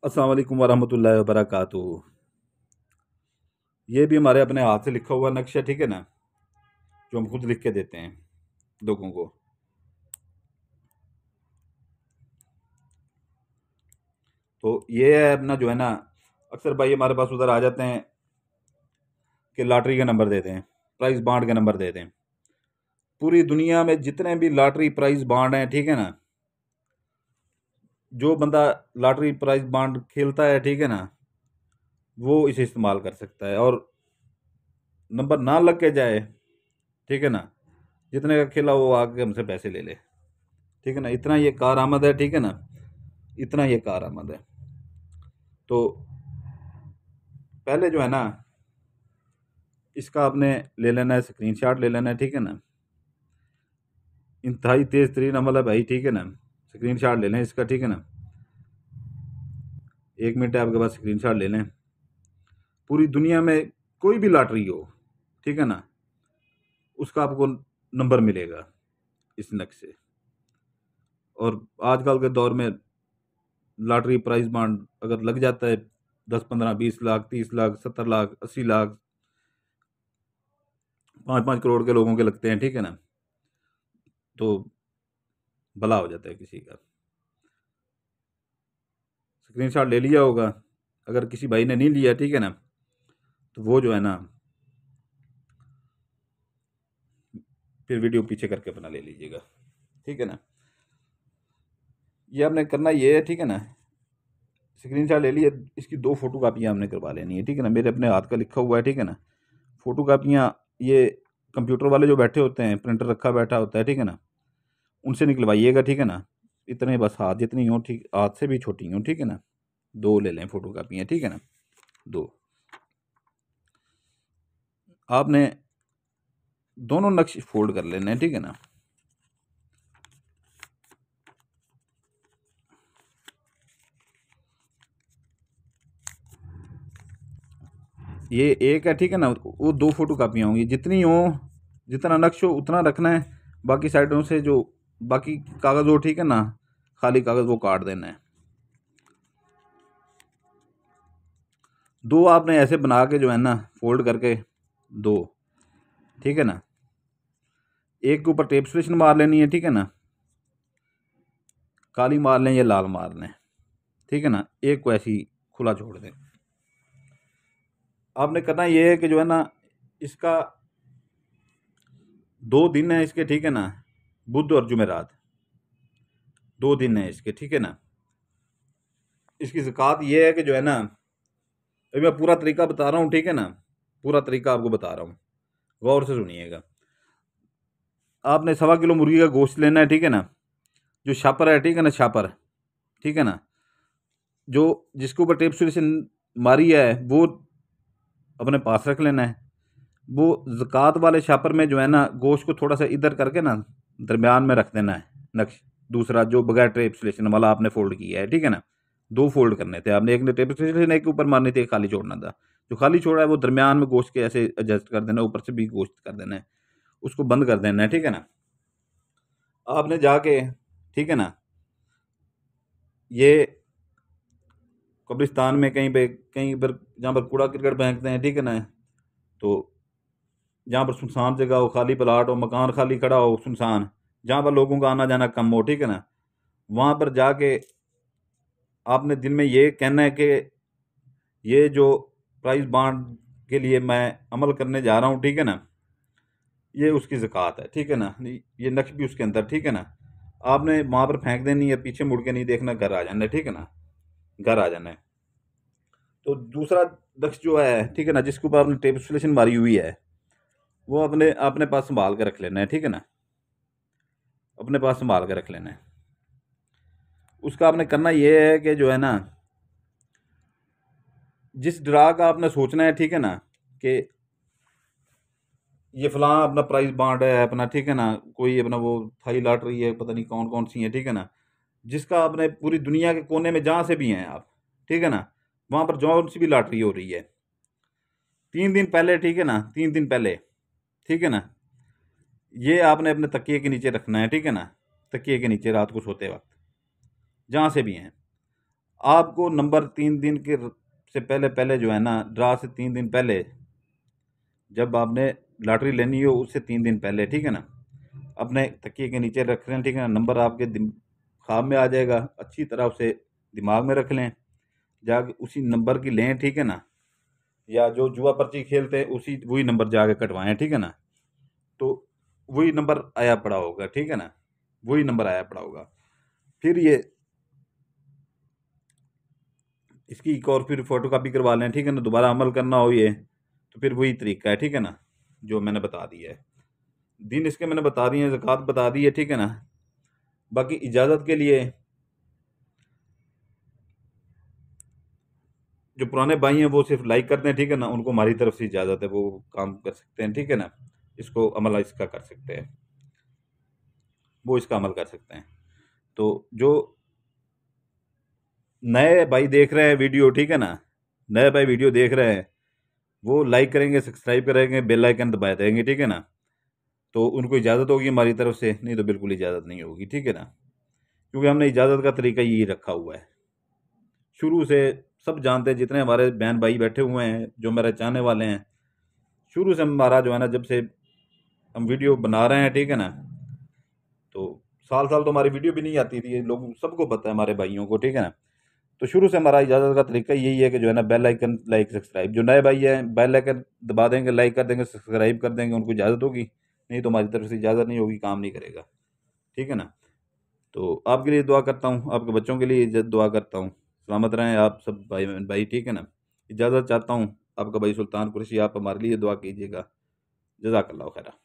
अस्सलाम वालेकुम वरहमतुल्लाहि वबरकातुहू। ये भी हमारे अपने हाथ से लिखा हुआ नक्शा, ठीक है ना, जो हम खुद लिख के देते हैं लोगों को। तो ये है अपना जो है ना, अक्सर भाई हमारे पास उधर आ जाते हैं कि लॉटरी का नंबर दे दें, प्राइस बांड का नंबर दे दें। पूरी दुनिया में जितने भी लॉटरी प्राइस बांड हैं, ठीक है ना, जो बंदा लॉटरी प्राइस बांड खेलता है, ठीक है ना, वो इसे इस्तेमाल कर सकता है। और नंबर ना लग के जाए, ठीक है ना, जितने का खेला वो आके हमसे पैसे ले ले, ठीक है ना। इतना ये कार आमद है, ठीक है ना, इतना ये कार आमद है। तो पहले जो है ना, इसका आपने ले लेना है, स्क्रीनशॉट ले लेना है, ठीक है ना। इंतहाई तेज तरीन अमल है भाई, ठीक है ना। स्क्रीनशॉट ले लें इसका, ठीक है ना। 1 मिनट है आपके पास, स्क्रीनशॉट ले लें। पूरी दुनिया में कोई भी लॉटरी हो, ठीक है ना, उसका आपको नंबर मिलेगा इस नक्शे से। और आजकल के दौर में लॉटरी प्राइस बांड अगर लग जाता है 10, 15, 20 लाख, 30 लाख, 70 लाख, 80 लाख, 5-5 करोड़ के लोगों के लगते हैं, ठीक है ना, तो भला हो जाता है किसी का। स्क्रीनशॉट ले लिया होगा। अगर किसी भाई ने नहीं लिया, ठीक है ना, तो वो जो है ना, फिर वीडियो पीछे करके अपना ले लीजिएगा, ठीक है ना। ये आपने करना ये है, ठीक है ना। स्क्रीनशॉट ले लिए, इसकी 2 फोटो कापियाँ आपने करवा लेनी है, ठीक है ना। मेरे अपने हाथ का लिखा हुआ है, ठीक है ना। फोटो कापियाँ ये कंप्यूटर वाले जो बैठे होते हैं, प्रिंटर रखा बैठा होता है, ठीक है ना, उनसे निकलवाइएगा, ठीक है ना। इतने बस हाथ जितनी हो, ठीक, हाथ से भी छोटी हो, ठीक है ना। 2 ले लें फोटो कापियाँ, ठीक है ना, 2। आपने दोनों नक्श फोल्ड कर लेने हैं, ठीक है ना। ये एक है, ठीक है ना, वो 2 फोटो कापियाँ होंगी, जितनी हो, जितना नक्श हो उतना रखना है। बाकी साइडों से जो बाकी कागज़ हो, ठीक है ना, खाली कागज़ वो काट देना है। 2 आपने ऐसे बना के जो है ना, फोल्ड करके 2, ठीक है ना। एक के ऊपर टेप स्टेशन मार लेनी है, ठीक है ना, काली मार लें या लाल मार लें, ठीक है ना। एक को ऐसी खुला छोड़ दें। आपने करना ये है कि जो है ना, इसका 2 दिन है इसके, ठीक है ना, बुध और जुमेरात, 2 दिन है इसके, ठीक है ना। इसकी ज़कात ये है कि जो है ना, अभी मैं पूरा तरीका बता रहा हूँ, ठीक है ना, पूरा तरीका आपको बता रहा हूँ, गौर से सुनिएगा। आपने 1.25 किलो मुर्गी का गोश्त लेना है, ठीक है ना। जो छापर है, ठीक है ना, छापर, ठीक है ना, जो जिसके ऊपर टेप सोल्यूशन मारी है वो अपने पास रख लेना है। वो ज़कात वाले छापर में जो है ना, गोश्त को थोड़ा सा इधर करके ना दरमियान में रख देना है नक्श। दूसरा जो बगैर टेप सोल्यूशन वाला आपने फोल्ड किया है, ठीक है ना, 2 फोल्ड करने थे आपने। एक ने टेप सोल्यूशन एक के ऊपर मारनी थी, एक खाली छोड़ना था। जो खाली छोड़ा है वो दरमियान में गोश्त के ऐसे एडजस्ट कर देना, ऊपर से भी गोश्त कर देना है, उसको बंद कर देना है, ठीक है ना। आपने जाके, ठीक है ना, ये कब्रिस्तान में कहीं पर जहाँ पर कूड़ा करकट फेंकते हैं, ठीक है ना, तो जहाँ पर सुनसान जगह हो, खाली प्लाट हो, मकान खाली खड़ा हो, सुनसान, जहाँ पर लोगों का आना जाना कम हो, ठीक है ना, वहाँ पर जाके आपने दिल में ये कहना है कि ये जो प्राइस बांड के लिए मैं अमल करने जा रहा हूँ, ठीक है ना, ये उसकी ज़कात है, ठीक है ना। ये नक्श भी उसके अंदर, ठीक है ना। आपने वहाँ पर फेंक देनी है, पीछे मुड़ के नहीं देखना, घर आ जाना है, ठीक है ना, घर आ जाना है। तो दूसरा नक्श जो है, ठीक है ना, जिसके ऊपर आपने टेप इंस्टॉलेशन मारी हुई है, वो अपने अपने पास संभाल के रख लेना है, ठीक है ना, अपने पास संभाल के रख लेना है। उसका आपने करना ये है कि जो है ना, जिस ड्रा का आपने सोचना है, ठीक है ना, कि ये फलां अपना प्राइस बांड है अपना, ठीक है ना, कोई अपना वो थाई लॉटरी है, पता नहीं कौन कौन सी है, ठीक है ना, जिसका आपने पूरी दुनिया के कोने में जहाँ से भी हैं आप, ठीक है ना, वहाँ पर जौन सी भी लॉटरी हो रही है, 3 दिन पहले, ठीक है ना, 3 दिन पहले, ठीक है ना, ये आपने अपने तकिए के नीचे रखना है, ठीक है ना, तकिए के नीचे रात को सोते वक्त, जहाँ से भी हैं। आपको नंबर 3 दिन के से पहले पहले जो है ना, ड्रा से 3 दिन पहले, जब आपने लॉटरी लेनी हो उससे 3 दिन पहले, ठीक है ना, अपने तकिए के नीचे रख लें, ठीक है ना। नंबर आपके ख्वाब में आ जाएगा, अच्छी तरह उसे दिमाग में रख लें, जाके उसी नंबर की लें, ठीक है ना। या जो जुआ पर्ची खेलते हैं उसी वही नंबर जाके कटवाएं, ठीक है ना। तो वही नंबर आया पड़ा होगा, ठीक है ना, वही नंबर आया पड़ा होगा। फिर ये इसकी एक और फिर फोटो कापी करवा लें, ठीक है ना। दोबारा अमल करना हो ये तो फिर वही तरीका है, ठीक है ना, जो मैंने बता दिया है। दिन इसके मैंने बता दिए हैं, ज़कात बता दी है, ठीक है ना। बाकी इजाज़त के लिए जो पुराने भाई हैं वो सिर्फ लाइक करते हैं, ठीक है ना, उनको हमारी तरफ से इजाज़त है, वो काम कर सकते हैं, ठीक है ना। इसको अमल इसका कर सकते हैं, वो इसका अमल कर सकते हैं। तो जो नए भाई देख रहे हैं वीडियो, ठीक है ना, नए भाई वीडियो देख रहे हैं, वो लाइक करेंगे, सब्सक्राइब करेंगे, बेल आइकन दबा देंगे, ठीक है ना। तो उनको इजाज़त होगी हमारी तरफ से, नहीं तो बिल्कुल इजाज़त नहीं होगी, ठीक है ना। क्योंकि हमने इजाज़त का तरीका यही रखा हुआ है शुरू से। सब जानते हैं, जितने हमारे बहन भाई बैठे हुए हैं जो मेरे चाहने वाले हैं, शुरू से हमारा जो है ना, जब से हम वीडियो बना रहे हैं, ठीक है ना, तो साल साल तो हमारी वीडियो भी नहीं आती थी, ये लोग सबको पता है हमारे भाइयों को, ठीक है ना। तो शुरू से हमारा इजाज़त का तरीका यही है कि जो है ना, बेल आइकन, लाइक, सब्सक्राइब, जो नए भाई हैं बेल आइकन दबा देंगे, लाइक कर देंगे, सब्सक्राइब कर देंगे, उनको इजाज़त होगी, नहीं तो हमारी तरफ से इजाज़त नहीं होगी, काम नहीं करेगा, ठीक है ना। तो आपके लिए दुआ करता हूँ, आपके बच्चों के लिए दुआ करता हूँ, सलामत रहें आप सब भाई भाई, ठीक है ना। इजाज़त चाहता हूँ, आपका भाई सुल्तान कुरैशी, आप हमारे लिए दुआ कीजिएगा। जज़ाकल्लाह खैरा।